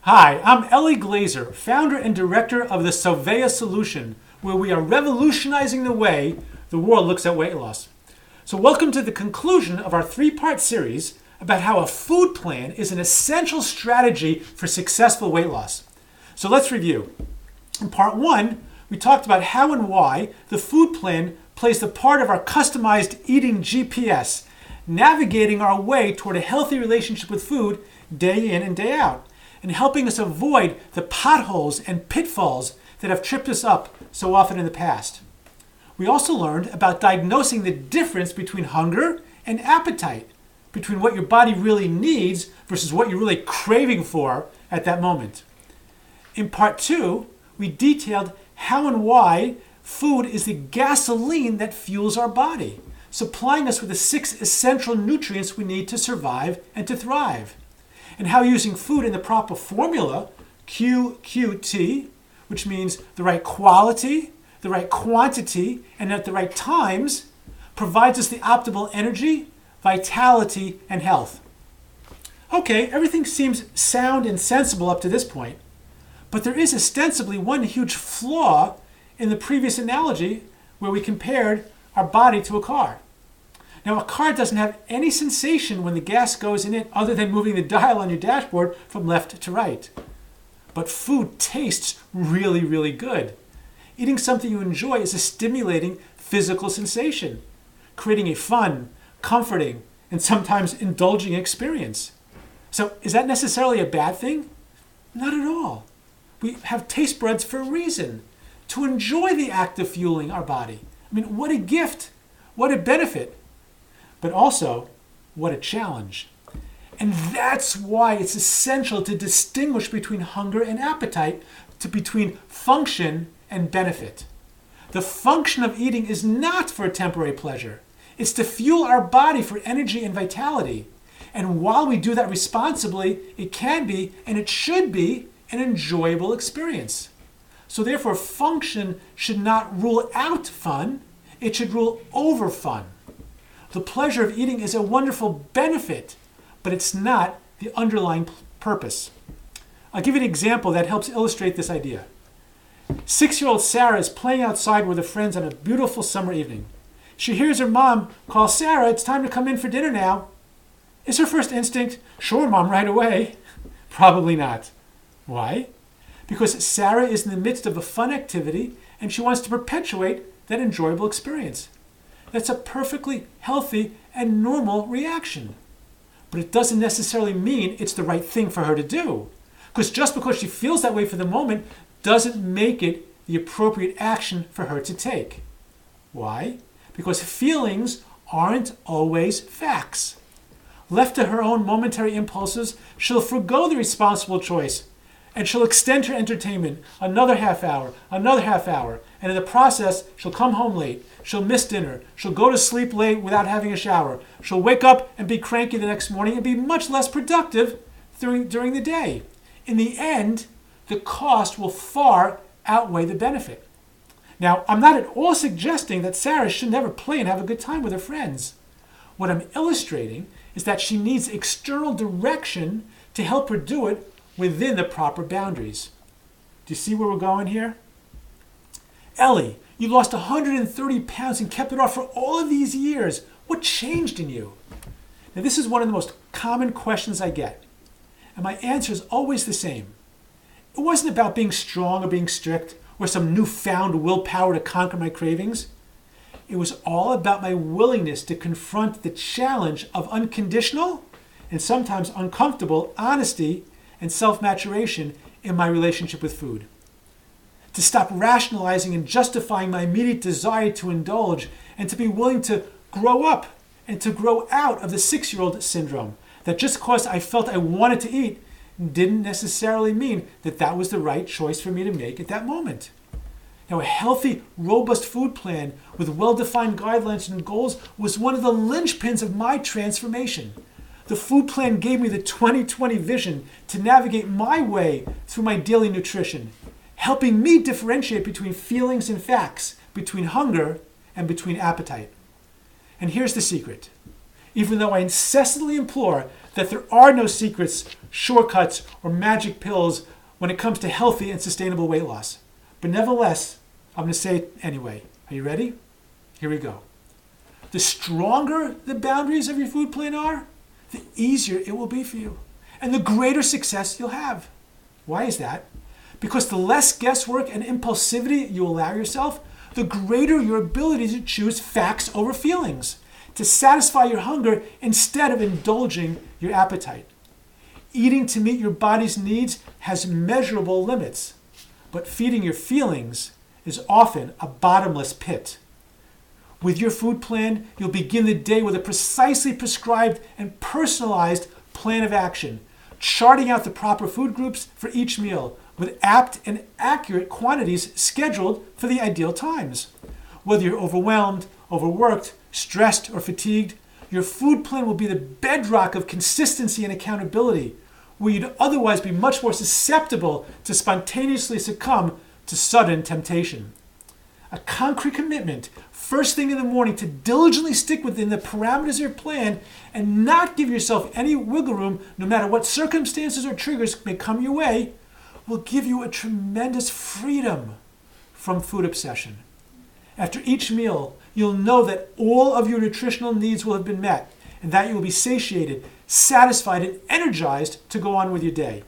Hi, I'm Ellie Glazer, founder and director of the Soveya Solution, where we are revolutionizing the way the world looks at weight loss. So welcome to the conclusion of our three-part series about how a food plan is an essential strategy for successful weight loss. So let's review. In part one, we talked about how and why the food plan plays the part of our customized eating GPS, navigating our way toward a healthy relationship with food day in and day out, and helping us avoid the potholes and pitfalls that have tripped us up so often in the past. We also learned about diagnosing the difference between hunger and appetite, between what your body really needs versus what you're really craving for at that moment. In part two, we detailed how and why food is the gasoline that fuels our body, supplying us with the 6 essential nutrients we need to survive and to thrive, and how using food in the proper formula, QQT, which means the right quality, the right quantity, and at the right times, provides us the optimal energy, vitality, and health. Okay, everything seems sound and sensible up to this point, but there is ostensibly one huge flaw in the previous analogy where we compared our body to a car. Now, a car doesn't have any sensation when the gas goes in it other than moving the dial on your dashboard from left to right. But food tastes really, really good. Eating something you enjoy is a stimulating physical sensation, creating a fun, comforting, and sometimes indulging experience. So is that necessarily a bad thing? Not at all. We have taste buds for a reason, to enjoy the act of fueling our body. I mean, what a gift, what a benefit. But also, what a challenge. And that's why it's essential to distinguish between hunger and appetite, between function and benefit. The function of eating is not for a temporary pleasure. It's to fuel our body for energy and vitality. And while we do that responsibly, it can be, and it should be, an enjoyable experience. So therefore, function should not rule out fun. It should rule over fun. The pleasure of eating is a wonderful benefit, but it's not the underlying purpose. I'll give you an example that helps illustrate this idea. 6-year-old Sarah is playing outside with her friends on a beautiful summer evening. She hears her mom call, "Sarah, it's time to come in for dinner now." Is her first instinct, "Sure, Mom, right away"? Probably not. Why? Because Sarah is in the midst of a fun activity and she wants to perpetuate that enjoyable experience. That's a perfectly healthy and normal reaction. But it doesn't necessarily mean it's the right thing for her to do. Because just because she feels that way for the moment doesn't make it the appropriate action for her to take. Why? Because feelings aren't always facts. Left to her own momentary impulses, she'll forgo the responsible choice. And she'll extend her entertainment another half hour, and in the process, she'll come home late. She'll miss dinner. She'll go to sleep late without having a shower. She'll wake up and be cranky the next morning and be much less productive during the day. In the end, the cost will far outweigh the benefit. Now, I'm not at all suggesting that Sarah should never play and have a good time with her friends. What I'm illustrating is that she needs external direction to help her do it within the proper boundaries. Do you see where we're going here? Ellie, you lost 130 pounds and kept it off for all of these years. What changed in you? Now, this is one of the most common questions I get. And my answer is always the same. It wasn't about being strong or being strict or some newfound willpower to conquer my cravings. It was all about my willingness to confront the challenge of unconditional and sometimes uncomfortable honesty and self-maturation in my relationship with food. To stop rationalizing and justifying my immediate desire to indulge and to be willing to grow up and to grow out of the 6-year-old syndrome, that just because I felt I wanted to eat didn't necessarily mean that that was the right choice for me to make at that moment. Now, a healthy, robust food plan with well-defined guidelines and goals was one of the linchpins of my transformation. The food plan gave me the 20/20 vision to navigate my way through my daily nutrition, helping me differentiate between feelings and facts, between hunger and between appetite. And here's the secret. Even though I incessantly implore that there are no secrets, shortcuts, or magic pills when it comes to healthy and sustainable weight loss. But nevertheless, I'm going to say it anyway. Are you ready? Here we go. The stronger the boundaries of your food plan are, the easier it will be for you, and the greater success you'll have. Why is that? Because the less guesswork and impulsivity you allow yourself, the greater your ability to choose facts over feelings, to satisfy your hunger instead of indulging your appetite. Eating to meet your body's needs has measurable limits, but feeding your feelings is often a bottomless pit. With your food plan, you'll begin the day with a precisely prescribed and personalized plan of action, charting out the proper food groups for each meal, with apt and accurate quantities scheduled for the ideal times. Whether you're overwhelmed, overworked, stressed, or fatigued, your food plan will be the bedrock of consistency and accountability, where you'd otherwise be much more susceptible to spontaneously succumb to sudden temptation. A concrete commitment, first thing in the morning, to diligently stick within the parameters of your plan and not give yourself any wiggle room, no matter what circumstances or triggers may come your way, will give you a tremendous freedom from food obsession. After each meal, you'll know that all of your nutritional needs will have been met and that you will be satiated, satisfied, and energized to go on with your day.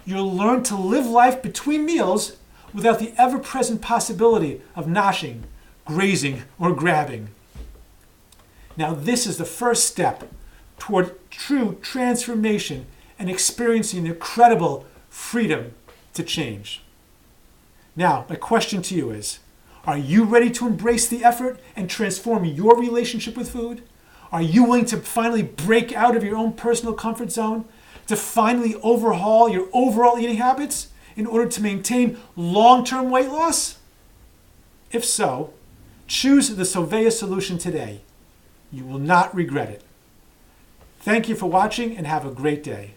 You'll learn to live life between meals without the ever-present possibility of noshing, grazing, or grabbing. Now, this is the first step toward true transformation and experiencing the incredible freedom to change. Now, my question to you is, are you ready to embrace the effort and transform your relationship with food? Are you willing to finally break out of your own personal comfort zone, to finally overhaul your overall eating habits in order to maintain long-term weight loss? If so, choose the Soveya Solution today. You will not regret it. Thank you for watching and have a great day.